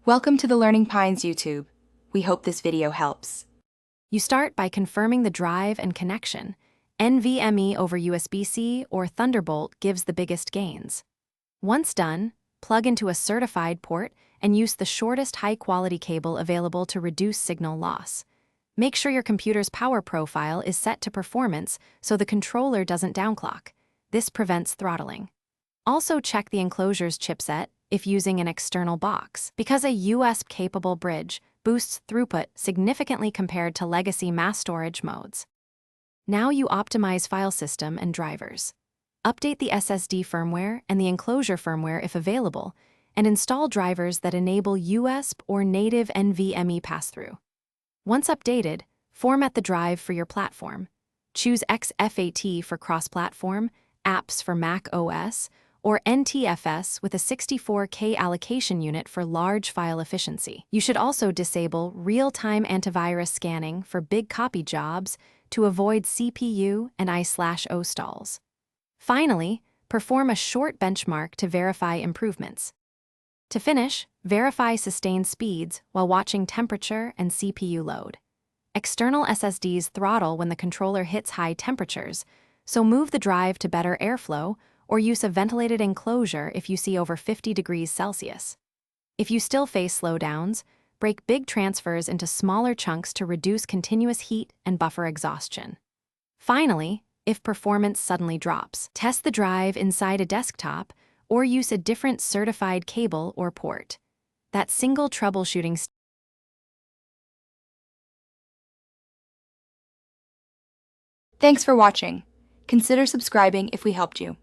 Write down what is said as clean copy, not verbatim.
Welcome to the Learning Pines YouTube. We hope this video helps. You start by confirming the drive and connection. NVMe over USB-C or Thunderbolt gives the biggest gains. Once done, plug into a certified port and use the shortest high-quality cable available to reduce signal loss. Make sure your computer's power profile is set to performance so the controller doesn't downclock. This prevents throttling. Also check the enclosure's chipset if using an external box, because a USB-capable bridge boosts throughput significantly compared to legacy mass storage modes. Now you optimize file system and drivers. Update the SSD firmware and the enclosure firmware if available, and install drivers that enable USB or native NVMe pass-through. Once updated, format the drive for your platform. Choose exFAT for cross-platform, apps for Mac OS, or NTFS with a 64K allocation unit for large file efficiency. You should also disable real-time antivirus scanning for big copy jobs to avoid CPU and I/O stalls. Finally, perform a short benchmark to verify improvements. To finish, verify sustained speeds while watching temperature and CPU load. External SSDs throttle when the controller hits high temperatures, so move the drive to better airflow or use a ventilated enclosure if you see over 50 degrees Celsius. If you still face slowdowns, break big transfers into smaller chunks to reduce continuous heat and buffer exhaustion. Finally, if performance suddenly drops, test the drive inside a desktop or use a different certified cable or port. That single troubleshooting step. Thanks for watching. Consider subscribing if we helped you.